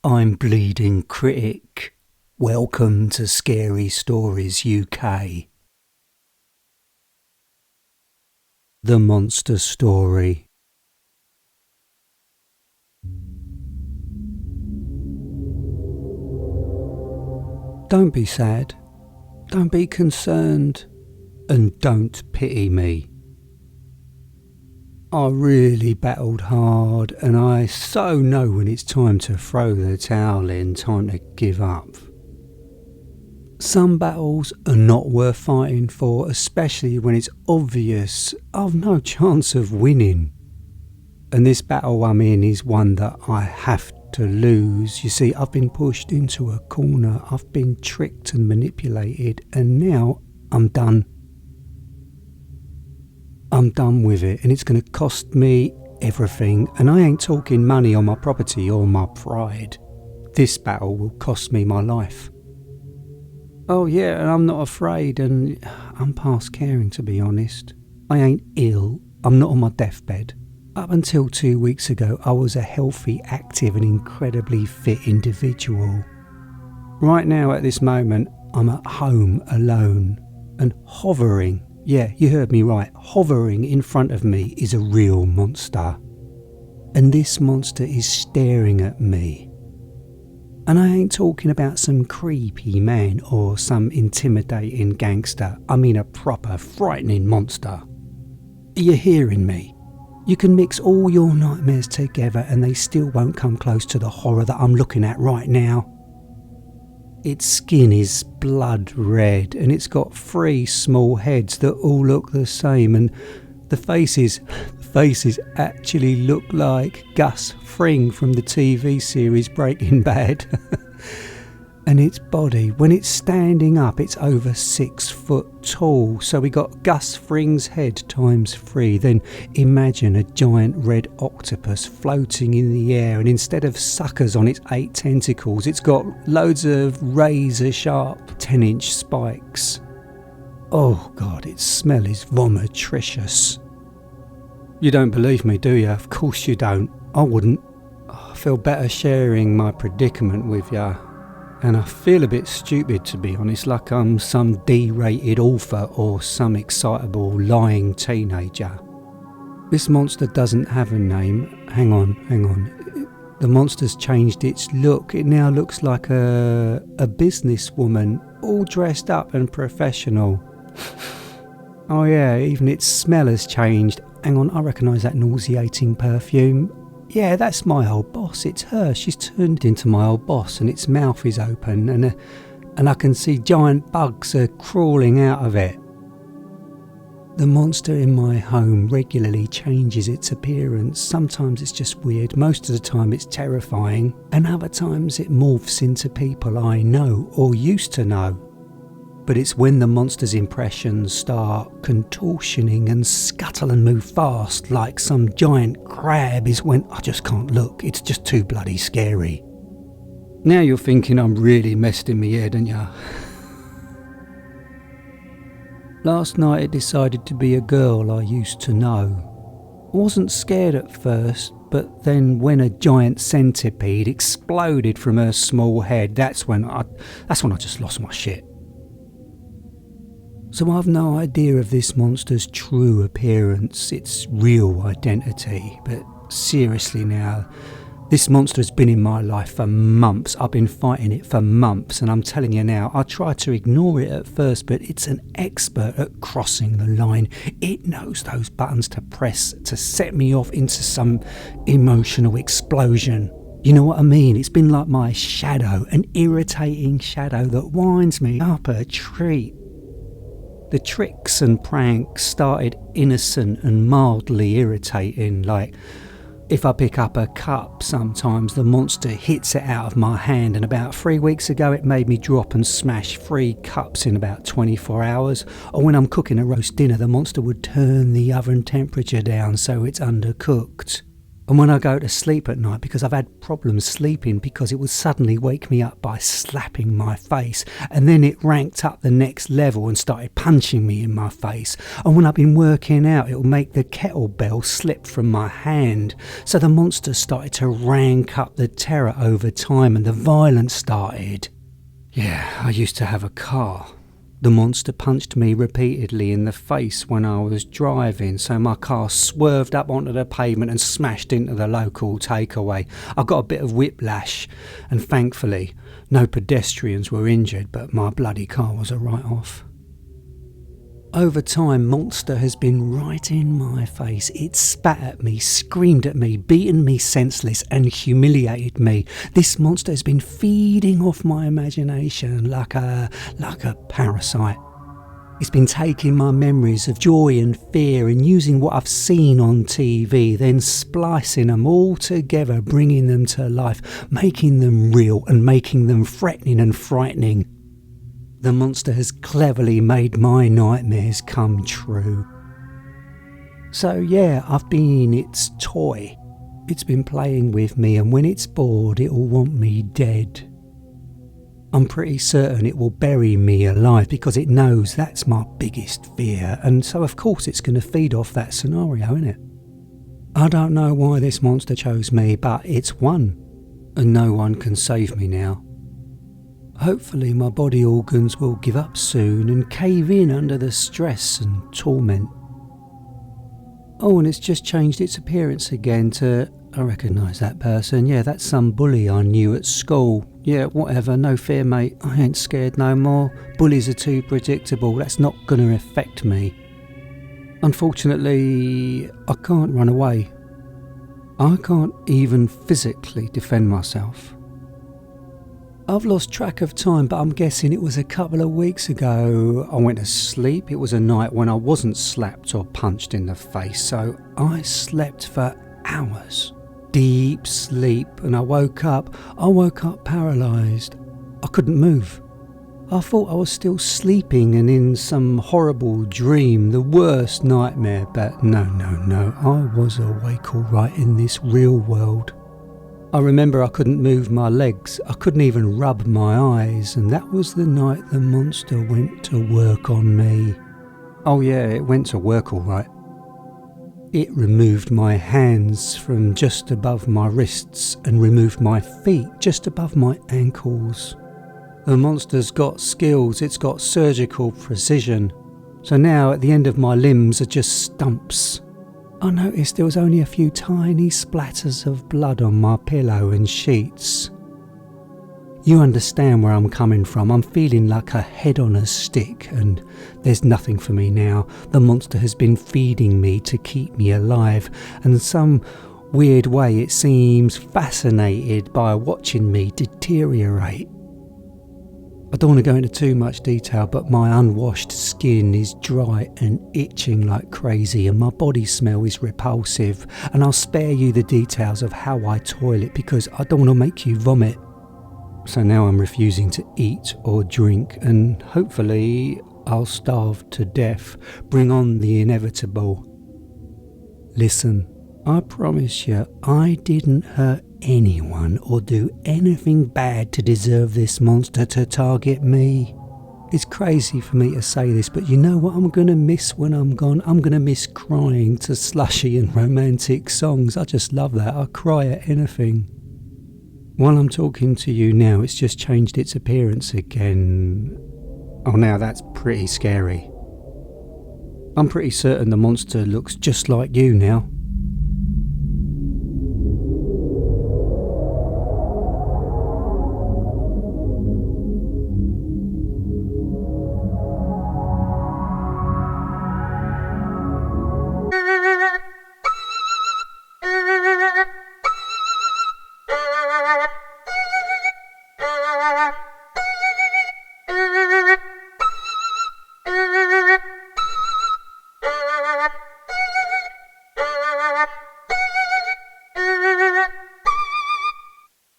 I'm Bleeding Critic. Welcome to Scary Stories UK. The Monster Story. Don't be sad, don't be concerned, and don't pity me. I really battled hard, and I so know when it's time to throw the towel in, time to give up. Some battles are not worth fighting for, especially when it's obvious I've no chance of winning. And this battle I'm in is one that I have to lose. You see, I've been pushed into a corner, I've been tricked and manipulated, and now I'm done. I'm done with it, and it's going to cost me everything, and I ain't talking money or my property or my pride. This battle will cost me my life. Oh yeah, and I'm not afraid, and I'm past caring, to be honest. I ain't ill, I'm not on my deathbed. Up until 2 weeks ago, I was a healthy, active and incredibly fit individual. Right now, at this moment, I'm at home alone and hovering. Yeah, you heard me right. Hovering in front of me is a real monster. And this monster is staring at me. And I ain't talking about some creepy man or some intimidating gangster. I mean a proper frightening monster. Are you hearing me? You can mix all your nightmares together and they still won't come close to the horror that I'm looking at right now. Its skin is blood red, and it's got 3 small heads that all look the same, and the faces actually look like Gus Fring from the TV series Breaking Bad. And its body, when it's standing up, it's over 6 foot tall. So we got Gus Fring's head times 3. Then imagine a giant red octopus floating in the air, and instead of suckers on its 8 tentacles, it's got loads of razor sharp 10-inch spikes. Oh God, its smell is vomitricious. You don't believe me, do you? Of course you don't. I wouldn't. I feel better sharing my predicament with you. And I feel a bit stupid, to be honest, like I'm some D-rated author or some excitable lying teenager. This monster doesn't have a name. Hang on. The monster's changed its look. It now looks like a businesswoman, all dressed up and professional. Oh yeah, even its smell has changed. Hang on, I recognise that nauseating perfume. Yeah, that's my old boss, it's her. She's turned into my old boss, and its mouth is open, and I can see giant bugs are crawling out of it. The monster in my home regularly changes its appearance. Sometimes it's just weird, most of the time it's terrifying, and other times it morphs into people I know or used to know. But it's when the monster's impressions start contortioning and scuttle and move fast like some giant crab is when I just can't look. It's just too bloody scary. Now you're thinking I'm really messed in my head, aren't you? Last night it decided to be a girl I used to know. I wasn't scared at first, but then when a giant centipede exploded from her small head, that's when I just lost my shit. So I've no idea of this monster's true appearance, its real identity, but seriously now, this monster has been in my life for months. I've been fighting it for months, and I'm telling you now, I tried to ignore it at first, but it's an expert at crossing the line. It knows those buttons to press to set me off into some emotional explosion. You know what I mean? It's been like my shadow, an irritating shadow that winds me up a treat. The tricks and pranks started innocent and mildly irritating, like if I pick up a cup, sometimes the monster hits it out of my hand, and about 3 weeks ago it made me drop and smash 3 cups in about 24 hours. Or when I'm cooking a roast dinner, the monster would turn the oven temperature down so it's undercooked. And when I go to sleep at night, because I've had problems sleeping because it would suddenly wake me up by slapping my face, and then it ranked up the next level and started punching me in my face. And when I've been working out, it will make the kettlebell slip from my hand. So the monster started to rank up the terror over time and the violence started. Yeah, I used to have a car. The monster punched me repeatedly in the face when I was driving, so my car swerved up onto the pavement and smashed into the local takeaway. I got a bit of whiplash, and thankfully no pedestrians were injured, but my bloody car was a write-off. Over time, Monster has been right in my face. It spat at me, screamed at me, beaten me senseless and humiliated me. This monster has been feeding off my imagination like a parasite. It's been taking my memories of joy and fear and using what I've seen on TV, then splicing them all together, bringing them to life, making them real and making them threatening and frightening. The monster has cleverly made my nightmares come true. So yeah, I've been its toy. It's been playing with me, and when it's bored, it'll want me dead. I'm pretty certain it will bury me alive because it knows that's my biggest fear, and so of course it's going to feed off that scenario, innit? I don't know why this monster chose me, but it's won, and no one can save me now. Hopefully my body organs will give up soon and cave in under the stress and torment. Oh, and it's just changed its appearance again to... I recognise that person. Yeah, that's some bully I knew at school. Yeah, whatever, no fear, mate. I ain't scared no more. Bullies are too predictable. That's not going to affect me. Unfortunately, I can't run away. I can't even physically defend myself. I've lost track of time, but I'm guessing it was a couple of weeks ago. I went to sleep. It was a night when I wasn't slapped or punched in the face, so I slept for hours. Deep sleep, and I woke up paralysed. I couldn't move. I thought I was still sleeping and in some horrible dream, the worst nightmare, but no, I was awake all right in this real world. I remember I couldn't move my legs, I couldn't even rub my eyes, and that was the night the monster went to work on me. Oh yeah, it went to work all right. It removed my hands from just above my wrists and removed my feet just above my ankles. The monster's got skills, it's got surgical precision. So now at the end of my limbs are just stumps. I noticed there was only a few tiny splatters of blood on my pillow and sheets. You understand where I'm coming from. I'm feeling like a head on a stick, and there's nothing for me now. The monster has been feeding me to keep me alive, and in some weird way it seems fascinated by watching me deteriorate. I don't want to go into too much detail, but my unwashed skin is dry and itching like crazy, and my body smell is repulsive, and I'll spare you the details of how I toilet because I don't want to make you vomit. So now I'm refusing to eat or drink, and hopefully I'll starve to death. Bring on the inevitable. Listen, I promise you, I didn't hurt anyone or do anything bad to deserve this monster to target me. It's crazy for me to say this, but you know what I'm going to miss when I'm gone? I'm going to miss crying to slushy and romantic songs. I just love that. I cry at anything. While I'm talking to you now, it's just changed its appearance again. Oh, now that's pretty scary. I'm pretty certain the monster looks just like you now.